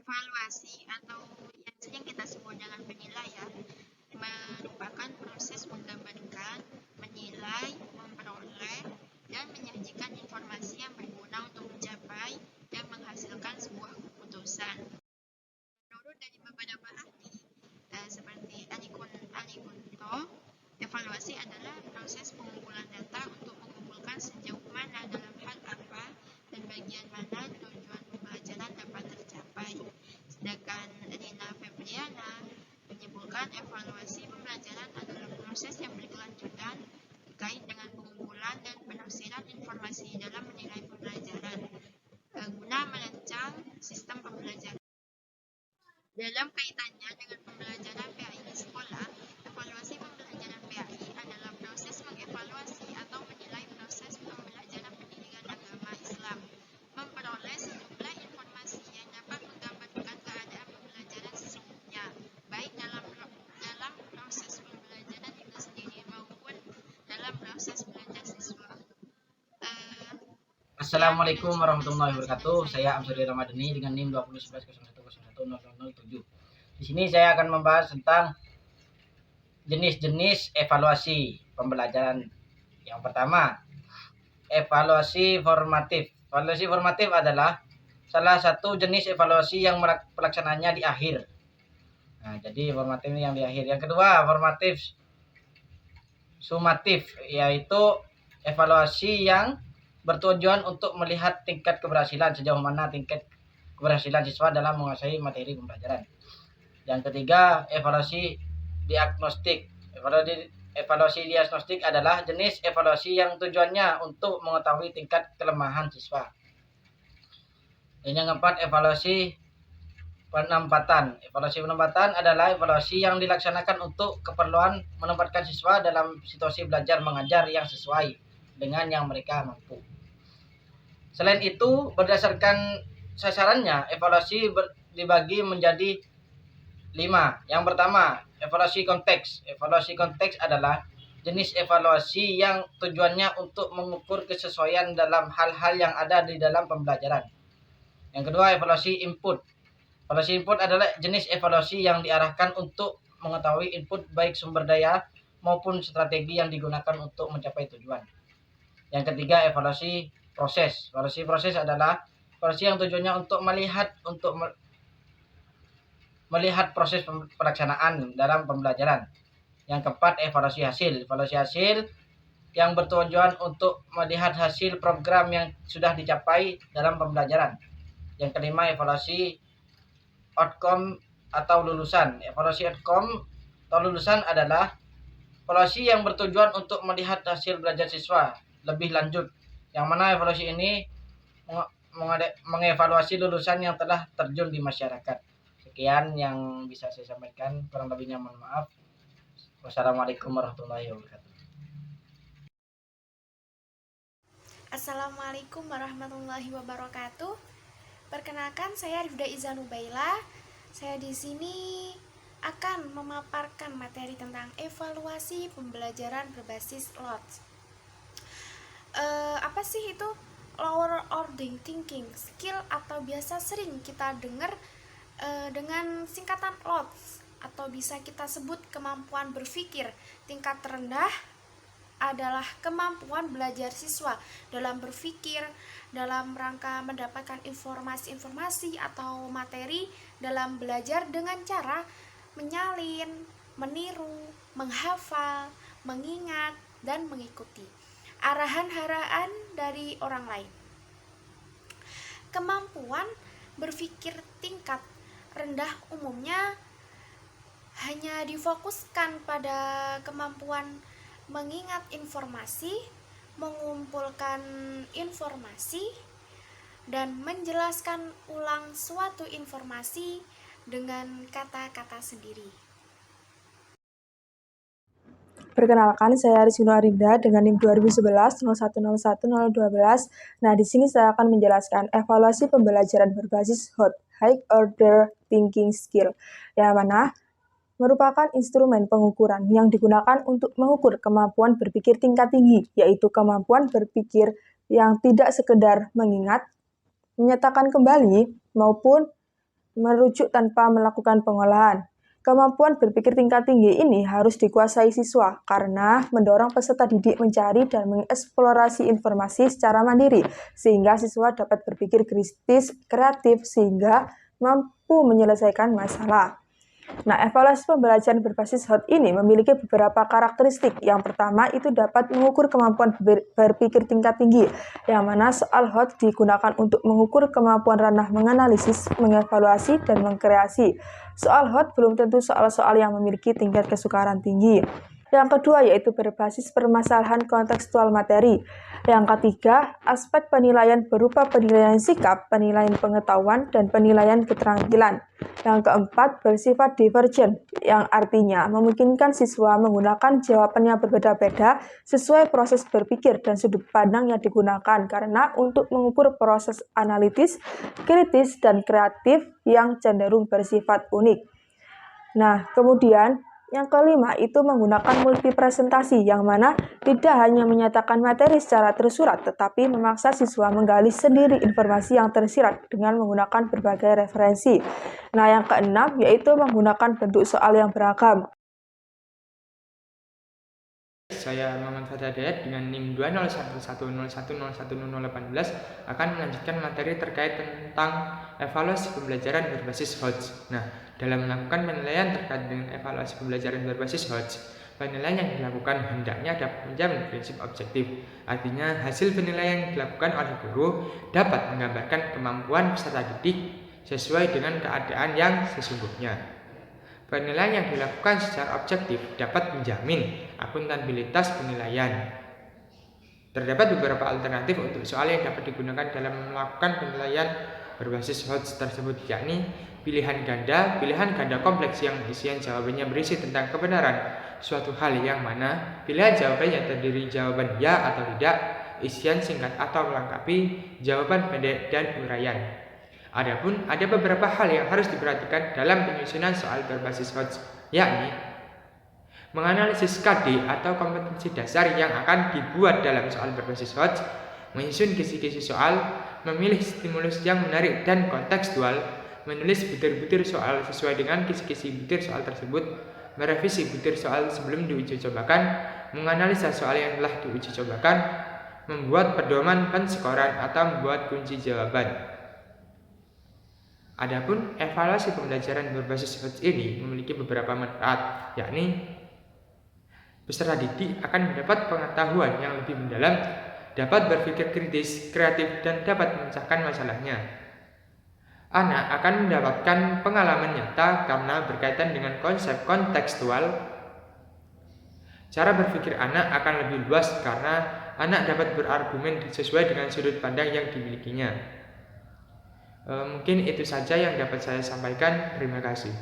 Evaluasi atau yang sering kita sebut dengan penilaian merupakan proses menggabungkan, menilai, memperoleh, dan menyajikan informasi yang berguna untuk mencapai dan menghasilkan sebuah keputusan. Menurut dari beberapa ahli, seperti Ali Kunto, evaluasi adalah proses pengumpulan data untuk mengumpulkan sejauh mana dalam hal apa dan bagian mana tujuan pembelajaran dapat tercapai. Sedangkan Rina Febriana menyebutkan evaluasi pembelajaran adalah proses yang berkelanjutan terkait dengan pengumpulan dan penafsiran informasi dalam menilai pembelajaran guna merancang sistem pembelajaran. Dalam kaitannya dengan pembelajaran PAI di sekolah, evaluasi pembelajaran PAI adalah proses mengevaluasi atau menilai proses pembelajaran pendidikan agama Islam, memperoleh sejumlah informasi yang dapat menggambarkan keadaan pembelajaran sesungguhnya, baik dalam proses pembelajaran itu sendiri maupun dalam proses belajar siswa. Assalamualaikum warahmatullahi wabarakatuh. Saya Amsuri Ramadhani dengan NIM 201101010007. Di sini saya akan membahas tentang jenis-jenis evaluasi pembelajaran. Yang pertama, evaluasi formatif. Evaluasi formatif adalah salah satu jenis evaluasi yang pelaksanaannya di akhir. Nah, jadi formatif ini yang di akhir. Yang kedua, formatif sumatif, yaitu evaluasi yang bertujuan untuk melihat tingkat keberhasilan, sejauh mana tingkat keberhasilan siswa dalam menguasai materi pembelajaran. Yang ketiga, evaluasi diagnostik. Evaluasi diagnostik adalah jenis evaluasi yang tujuannya untuk mengetahui tingkat kelemahan siswa. Dan yang keempat, evaluasi penempatan. Evaluasi penempatan adalah evaluasi yang dilaksanakan untuk keperluan menempatkan siswa dalam situasi belajar mengajar yang sesuai dengan yang mereka mampu. Selain itu, berdasarkan sasarannya, evaluasi dibagi menjadi 5. Yang pertama, evaluasi konteks. Evaluasi konteks adalah jenis evaluasi yang tujuannya untuk mengukur kesesuaian dalam hal-hal yang ada di dalam pembelajaran. Yang kedua, evaluasi input. Evaluasi input adalah jenis evaluasi yang diarahkan untuk mengetahui input baik sumber daya maupun strategi yang digunakan untuk mencapai tujuan. Yang ketiga, evaluasi proses. Evaluasi proses adalah evaluasi yang tujuannya untuk melihat proses pelaksanaan dalam pembelajaran. Yang keempat, evaluasi hasil. Evaluasi hasil yang bertujuan untuk melihat hasil program yang sudah dicapai dalam pembelajaran. Yang kelima, evaluasi outcome atau lulusan. Evaluasi outcome atau lulusan adalah evaluasi yang bertujuan untuk melihat hasil belajar siswa lebih lanjut, yang mana evaluasi ini mengevaluasi lulusan yang telah terjun di masyarakat. Sekian yang bisa saya sampaikan, kurang lebihnya mohon maaf. Wassalamualaikum warahmatullahi wabarakatuh. Assalamualaikum warahmatullahi wabarakatuh. Perkenalkan, saya Rifda Izanubaila. Saya di sini akan memaparkan materi tentang evaluasi pembelajaran berbasis LOTS. Apa sih itu lower order thinking skill, atau biasa sering kita dengar dengan singkatan LOTS, atau bisa kita sebut kemampuan berpikir tingkat rendah adalah kemampuan belajar siswa dalam berpikir dalam rangka mendapatkan informasi-informasi atau materi dalam belajar dengan cara menyalin, meniru, menghafal, mengingat, dan mengikuti arahan-arahan dari orang lain. Kemampuan berpikir tingkat rendah umumnya hanya difokuskan pada kemampuan mengingat informasi, mengumpulkan informasi, dan menjelaskan ulang suatu informasi dengan kata-kata sendiri. Perkenalkan, saya Rizkyno Arinda dengan NIM 2011 0101 Nah, di sini saya akan menjelaskan evaluasi pembelajaran berbasis HOT, High Order Thinking Skill, yang mana merupakan instrumen pengukuran yang digunakan untuk mengukur kemampuan berpikir tingkat tinggi, yaitu kemampuan berpikir yang tidak sekedar mengingat, menyatakan kembali, maupun merujuk tanpa melakukan pengolahan. Kemampuan berpikir tingkat tinggi ini harus dikuasai siswa karena mendorong peserta didik mencari dan mengeksplorasi informasi secara mandiri, sehingga siswa dapat berpikir kritis, kreatif, sehingga mampu menyelesaikan masalah. Nah, evaluasi pembelajaran berbasis HOT ini memiliki beberapa karakteristik. Yang pertama itu dapat mengukur kemampuan berpikir tingkat tinggi, yang mana soal HOT digunakan untuk mengukur kemampuan ranah menganalisis, mengevaluasi, dan mengkreasi. Soal HOT belum tentu soal-soal yang memiliki tingkat kesukaran tinggi. Yang kedua yaitu berbasis permasalahan kontekstual materi. Yang ketiga, aspek penilaian berupa penilaian sikap, penilaian pengetahuan, dan penilaian keterampilan. Yang keempat, bersifat divergen, yang artinya memungkinkan siswa menggunakan jawaban yang berbeda-beda sesuai proses berpikir dan sudut pandang yang digunakan karena untuk mengukur proses analitis, kritis, dan kreatif yang cenderung bersifat unik. Nah, kemudian yang kelima itu menggunakan multipresentasi, yang mana tidak hanya menyatakan materi secara tersurat, tetapi memaksa siswa menggali sendiri informasi yang tersirat dengan menggunakan berbagai referensi. Nah, yang keenam yaitu menggunakan bentuk soal yang beragam. Saya Muhammad Fathia Hidayat dengan NIM 20110101018 akan melanjutkan materi terkait tentang evaluasi pembelajaran berbasis HOTS. Nah, dalam melakukan penilaian terkait dengan evaluasi pembelajaran berbasis HOTS, penilaian yang dilakukan hendaknya dapat menjamin prinsip objektif. Artinya, hasil penilaian yang dilakukan oleh guru dapat menggambarkan kemampuan peserta didik sesuai dengan keadaan yang sesungguhnya. Penilaian yang dilakukan secara objektif dapat menjamin akuntabilitas penilaian. Terdapat beberapa alternatif untuk soal yang dapat digunakan dalam melakukan penilaian berbasis HOTS tersebut, yakni pilihan ganda kompleks yang isian jawabannya berisi tentang kebenaran suatu hal yang mana pilihan jawabannya terdiri jawaban ya atau tidak, isian singkat atau melengkapi, jawaban pendek, dan uraian. Adapun ada beberapa hal yang harus diperhatikan dalam penyusunan soal berbasis HOTS, yakni menganalisis KD atau kompetensi dasar yang akan dibuat dalam soal berbasis HOTS, menyusun kisi-kisi soal, memilih stimulus yang menarik dan kontekstual, menulis butir-butir soal sesuai dengan kisi-kisi butir soal tersebut, merevisi butir soal sebelum diuji cobakan, menganalisa soal yang telah diuji cobakan, membuat pedoman penskoran atau membuat kunci jawaban. Adapun evaluasi pembelajaran berbasis HOTS ini memiliki beberapa manfaat, yakni peserta didik akan mendapat pengetahuan yang lebih mendalam, dapat berpikir kritis, kreatif, dan dapat memecahkan masalahnya. Anak akan mendapatkan pengalaman nyata karena berkaitan dengan konsep kontekstual. Cara berpikir anak akan lebih luas karena anak dapat berargumen sesuai dengan sudut pandang yang dimilikinya. Mungkin itu saja yang dapat saya sampaikan. Terima kasih.